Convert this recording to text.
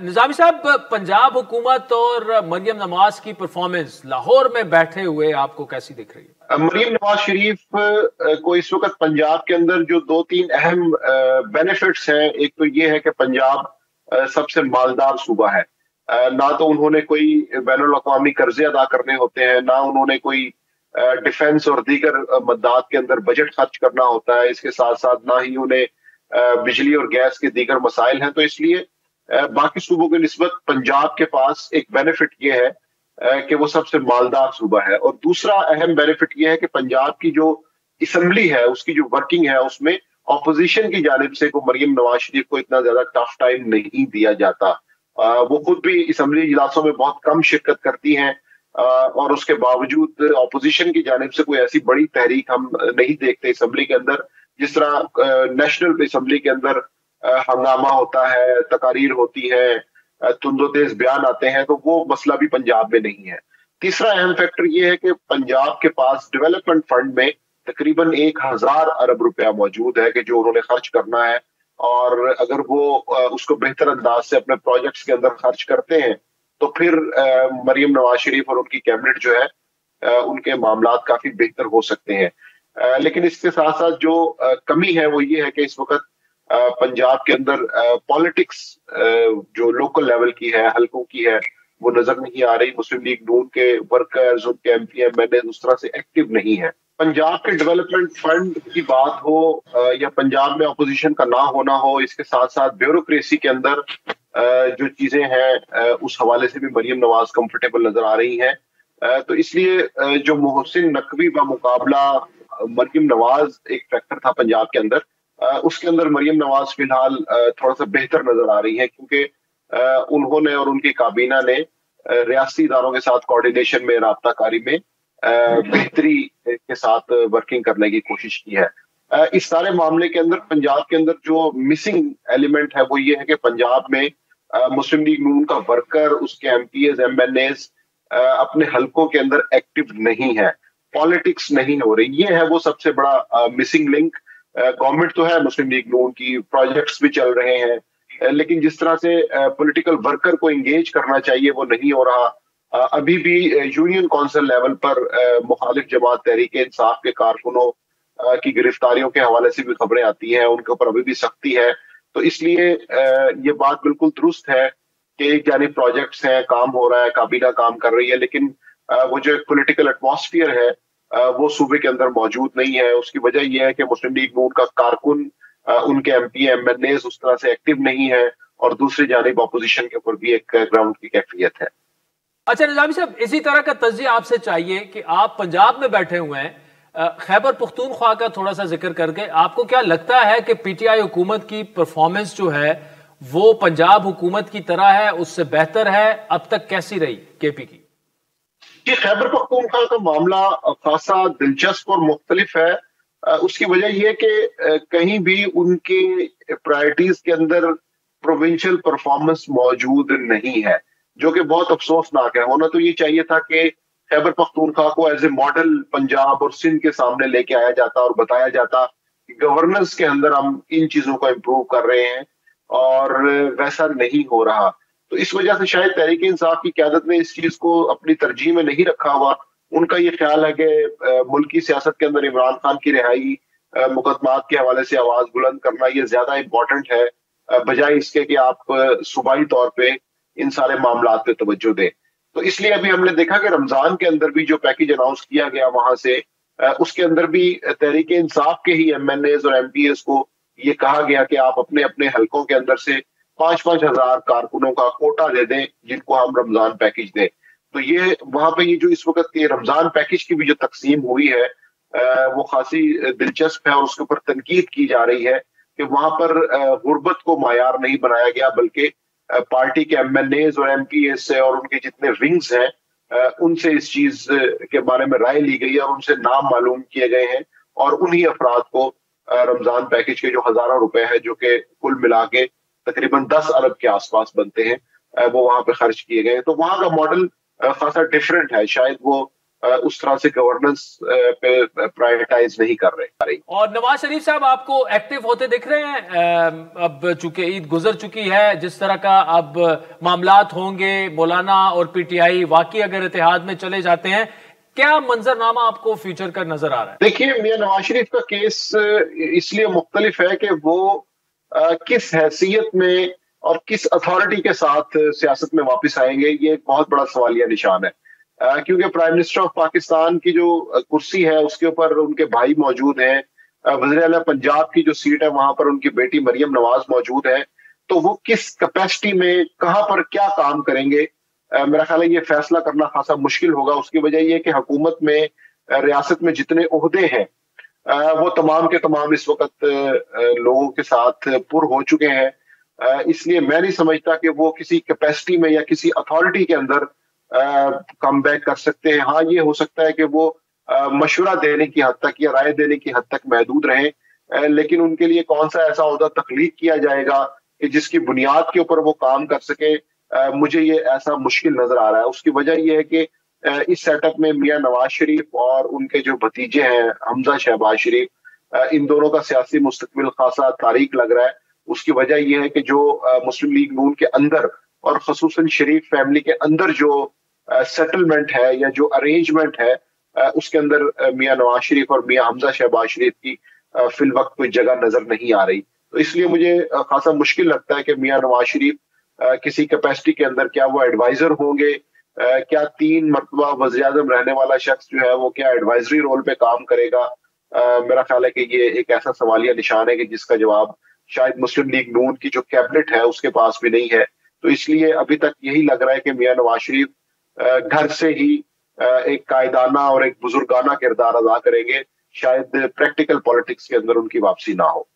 निजामी साहब, पंजाब हुकूमत और मरियम नवाज की परफॉर्मेंस लाहौर में बैठे हुए आपको कैसी दिख रही है? मरियम नवाज शरीफ को इस वक्त पंजाब के अंदर जो दो तीन अहम बेनिफिट्स हैं, एक तो ये है कि पंजाब सबसे मालदार सूबा है। ना तो उन्होंने कोई बैनुल अक़वामी कर्जे अदा करने होते हैं, ना उन्होंने कोई डिफेंस और दीगर मद्दात के अंदर बजट खर्च करना होता है। इसके साथ साथ ना ही उन्हें बिजली और गैस के दीगर मसाइल हैं। तो इसलिए बाकी सूबों की निस्बत पंजाब के पास एक बेनिफिट ये है कि वो सबसे मालदार सूबा है। और दूसरा अहम बेनिफिट ये है कि पंजाब की जो असम्बली है, उसकी जो वर्किंग है, उसमें ऑपोजिशन की जानिब से को मरियम नवाज शरीफ को इतना ज्यादा टफ टाइम नहीं दिया जाता। वो खुद भी असम्बली इजलासों में बहुत कम शिरकत करती हैं और उसके बावजूद ऑपोजिशन की जानिब से कोई ऐसी बड़ी तहरीक हम नहीं देखते असम्बली के अंदर। जिस तरह नेशनल असम्बली के अंदर हंगामा होता है, तकारीर होती है, तुंदो तेज बयान आते हैं, तो वो मसला भी पंजाब में नहीं है। तीसरा अहम फैक्टर ये है कि पंजाब के पास डेवलपमेंट फंड में तकरीबन 1000 अरब रुपया मौजूद है कि जो उन्होंने खर्च करना है। और अगर वो उसको बेहतर अंदाज से अपने प्रोजेक्ट्स के अंदर खर्च करते हैं तो फिर मरियम नवाज शरीफ और उनकी कैबिनेट जो है उनके मामलात काफी बेहतर हो सकते हैं। लेकिन इसके साथ साथ जो कमी है वो ये है कि इस वक्त पंजाब के अंदर पॉलिटिक्स जो लोकल लेवल की है, हलकों की है, वो नजर नहीं आ रही। मुस्लिम लीग नून के वर्कर्स, उनके एमपी एमएलए उस तरह से एक्टिव नहीं है। पंजाब के डेवलपमेंट फंड की बात हो या पंजाब में अपोजिशन का ना होना हो, इसके साथ साथ ब्यूरोक्रेसी के अंदर जो चीजें हैं उस हवाले से भी मरियम नवाज कंफर्टेबल नजर आ रही हैं। तो इसलिए जो मोहसिन नकवी का मुकाबला मरियम नवाज एक फैक्टर था पंजाब के अंदर, उसके अंदर मरियम नवाज फिलहाल थोड़ा सा बेहतर नजर आ रही है, क्योंकि उन्होंने और उनकी काबीना ने रियासती इदारों के साथ कोऑर्डिनेशन में, राब्ता कारी में बेहतरी के साथ वर्किंग करने की कोशिश की है। इस सारे मामले के अंदर पंजाब के अंदर जो मिसिंग एलिमेंट है वो ये है कि पंजाब में मुस्लिम लीग नून का वर्कर, उसके एमपीएस एमएनएस अपने हलकों के अंदर एक्टिव नहीं है, पॉलिटिक्स नहीं हो रही। ये है वो सबसे बड़ा मिसिंग लिंक। गवर्नमेंट तो है मुस्लिम लीग नून की, प्रोजेक्ट्स भी चल रहे हैं, लेकिन जिस तरह से पॉलिटिकल वर्कर को एंगेज करना चाहिए वो नहीं हो रहा। अभी भी यूनियन काउंसिल लेवल पर मुखालिफ जमात तहरीक इंसाफ के कारकुनों की गिरफ्तारियों के हवाले से भी खबरें आती हैं, उनके ऊपर अभी भी सख्ती है। तो इसलिए ये बात बिल्कुल दुरुस्त है कि एक जानिब प्रोजेक्ट्स हैं, काम हो रहा है, काबीना काम कर रही है, लेकिन वो जो एक पॉलिटिकल एटमॉस्फेयर है वो सूबे के अंदर मौजूद नहीं है। उसकी वजह यह है कि मुस्लिम लीग नून का कारकुन, उनके एमपी एमएनए उस तरह से एक्टिव नहीं है, और दूसरी जानिब अपोजिशन के ऊपर भी एक ग्राउंड की कैफियत है। अच्छा निजामी साहब, इसी तरह का तज्जिया आपसे चाहिए कि आप पंजाब में बैठे हुए हैं, खैबर पख्तूनख्वा का थोड़ा सा जिक्र करके, आपको क्या लगता है कि पीटीआई हुकूमत की परफॉर्मेंस जो है वो पंजाब हुकूमत की तरह है, उससे बेहतर है? अब तक कैसी रही केपी की? ये खैबर पख्तूनख्वा का मामला खासा दिलचस्प और मुख्तलिफ है। उसकी वजह यह कि कहीं भी उनके प्रायोरिटीज के अंदर प्रोविंशियल परफॉर्मेंस मौजूद नहीं है, जो कि बहुत अफसोसनाक है। होना तो ये चाहिए था कि खैबर पख्तूनख्वा को एज ए मॉडल पंजाब और सिंध के सामने लेके आया जाता और बताया जाता कि गवर्नेंस के अंदर हम इन चीजों को इम्प्रूव कर रहे हैं, और वैसा नहीं हो रहा। तो इस वजह से शायद तहरीक इंसाफ की क़यादत ने इस चीज को अपनी तरजीह में नहीं रखा हुआ। उनका ये ख्याल है कि मुल्की सियासत के अंदर इमरान खान की रिहाई, मुकदमात के हवाले से आवाज बुलंद करना, ये ज्यादा इंपॉर्टेंट है बजाय इसके कि आप सूबाई तौर पे इन सारे मामलात पे तवज्जो दें। तो इसलिए अभी हमने देखा कि रमजान के अंदर भी जो पैकेज अनाउंस किया गया वहां से, उसके अंदर भी तहरीक इंसाफ के ही एमएनएस और एमपीएस को ये कहा गया कि आप अपने अपने हलकों के अंदर से 5-5 हजार कारकुनों का कोटा दे दें जिनको हम रमजान पैकेज दें। तो ये वहां पे ये जो इस वक्त के रमजान पैकेज की भी जो तकसीम हुई है वो खासी दिलचस्प है, और उसके ऊपर तनकीद की जा रही है कि वहां पर गुर्बत को मायार नहीं बनाया गया, बल्कि पार्टी के एमएनएस और एमपीएस से और उनके जितने विंग्स हैं उनसे इस चीज के बारे में राय ली गई है और उनसे नाम मालूम किए गए हैं, और उन्हीं अफराद को रमजान पैकेज के जो हजारों रुपए है, जो कि कुल मिला के तकरीबन 10 अरब के आसपास बनते हैं, वो वहां पे खर्च किए गए हैं। तो वहां का मॉडल खासा डिफरेंट है। शायद वो उस तरह से गवर्नेंस पे प्रायोरिटाइज नहीं कर रहे। और नवाज शरीफ साहब आपको एक्टिव होते दिख रहे हैं? अब चूंकि ईद गुजर चुकी है, जिस तरह का अब मामलात होंगे, मौलाना और पीटीआई वाकई अगर इत्तेहाद में चले जाते हैं, क्या मंजरनामा आपको फ्यूचर का नजर आ रहा है? देखिए, मियां नवाज शरीफ का केस इसलिए मुख्तलिफ है कि वो किस हैसियत में और किस अथॉरिटी के साथ सियासत में वापस आएंगे, ये एक बहुत बड़ा सवालिया निशान है। क्योंकि प्राइम मिनिस्टर ऑफ पाकिस्तान की जो कुर्सी है उसके ऊपर उनके भाई मौजूद हैं, वज़ीर आला पंजाब की जो सीट है वहां पर उनकी बेटी मरियम नवाज मौजूद है। तो वो किस कैपेसिटी में कहां पर क्या काम करेंगे, मेरा ख्याल है ये फैसला करना खासा मुश्किल होगा। उसकी वजह ये कि हुकूमत में रियासत में जितने ओहदे हैं वो तमाम के तमाम इस वक्त लोगों के साथ पुर हो चुके हैं। इसलिए मैं नहीं समझता कि वो किसी कैपेसिटी में या किसी अथॉरिटी के अंदर कम बैक कर सकते हैं। हाँ, ये हो सकता है कि वो मशवरा देने की हद तक या राय देने की हद तक महदूद रहें, लेकिन उनके लिए कौन सा ऐसा ओहदा तख्लीक किया जाएगा कि जिसकी बुनियाद के ऊपर वो काम कर सके, मुझे ये ऐसा मुश्किल नजर आ रहा है। उसकी वजह यह है कि इस सेटअप में मियां नवाज शरीफ और उनके जो भतीजे हैं हमजा शहबाज शरीफ, इन दोनों का सियासी मुस्तकबिल खासा तारीक लग रहा है। उसकी वजह यह है कि जो मुस्लिम लीग नून के अंदर और खसूसन शरीफ फैमिली के अंदर जो सेटलमेंट है या जो अरेंजमेंट है, उसके अंदर मियां नवाज शरीफ और मियां हमजा शहबाज शरीफ की फिल वक्त कोई जगह नजर नहीं आ रही। तो इसलिए मुझे खासा मुश्किल लगता है कि मियां नवाज शरीफ किसी कैपेसिटी के अंदर क्या वो एडवाइजर होंगे, क्या 3 मरतबा वज़ीर आज़म रहने वाला शख्स जो है वो क्या एडवाइजरी रोल पे काम करेगा। मेरा ख्याल है कि ये एक ऐसा सवालिया निशान है कि जिसका जवाब शायद मुस्लिम लीग नून की जो कैबिनेट है उसके पास भी नहीं है। तो इसलिए अभी तक यही लग रहा है कि मियां नवाज शरीफ घर से ही एक कायदाना और एक बुजुर्गाना किरदार अदा करेंगे। शायद प्रैक्टिकल पॉलिटिक्स के अंदर उनकी वापसी ना हो।